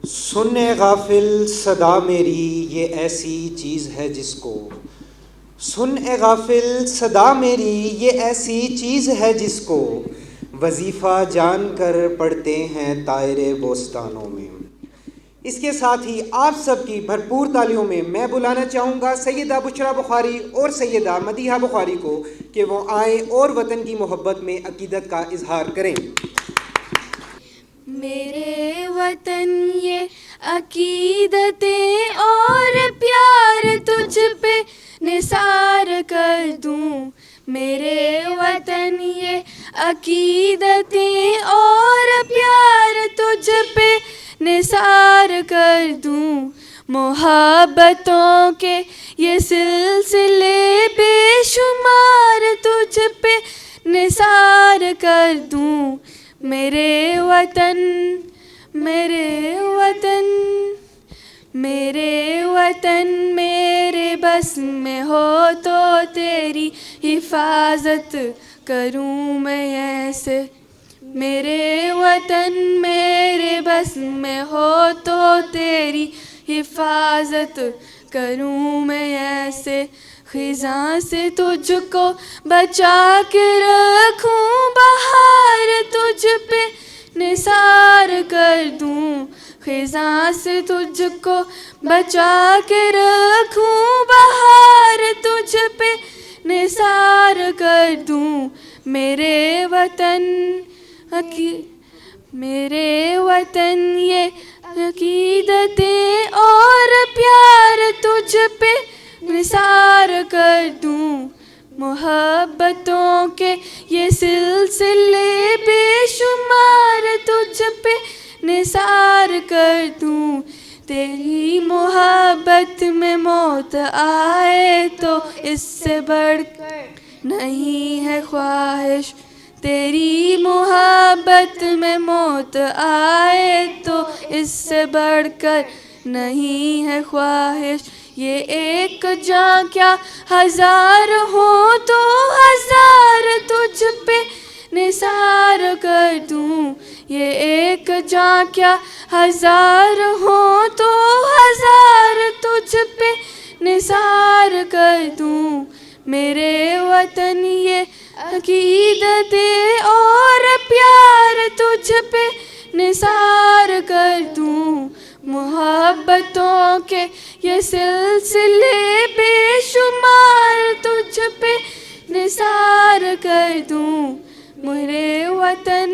सुन ए गाफिल सदा मेरी ये ऐसी चीज़ है जिसको, सुन ए गाफिल सदा मेरी ये ऐसी चीज़ है जिसको वजीफ़ा जान कर पढ़ते हैं तायरे बोस्तानों में। इसके साथ ही आप सबकी भरपूर तालियों में मैं बुलाना चाहूँगा सैयदा बुशरा बुखारी और सैयदा मदीहा बुखारी को कि वो आए और वतन की मोहब्बत में अकीदत का इजहार करें। मेरे वतन ये अकीदतें और प्यार तुझ पे निसार कर दूं। मेरे वतन ये अकीदतें और प्यार तुझ पे निसार कर दूं। मोहब्बतों के ये सिलसिले बेशुमार तुझ पे निसार कर दूं। मेरे वतन मेरे वतन मेरे वतन मेरे बस में हो तो तेरी हिफाजत करूं मैं ऐसे। मेरे वतन मेरे बस में हो तो तेरी हिफाजत करूं मैं ऐसे। खिज़ां से तुझको बचा के रखूं, बहार तुझ पे निसार कर दूं। खिज़ां से तुझको बचा के रखूं, बहार तुझ पे निसार कर दूं। मेरे वतन मेरे वतन ये अकीदतें और प्यार तुझ पे निसार कर दूं। मोहब्बतों के ये सिलसिले बेशुमार तुझ पे निसार कर दूं। तेरी मोहब्बत में मौत आए तो इससे बढ़कर नहीं है ख्वाहिश। तेरी मोहब्बत में मौत आए तो इससे बढ़कर नहीं है ख्वाहिश। ये एक जान क्या हजार हो तो हजार तुझ पे निसार कर दूं। ये एक जान क्या हजार हो तो हजार तुझ पे निसार कर दूं। मेरे वतन ये अकीदतें और प्यार तुझ पे निसार कर दूं। मोहब्बतों के ये सिलसिले बेशुमार तुझ पे निसार कर दूं। मेरे वतन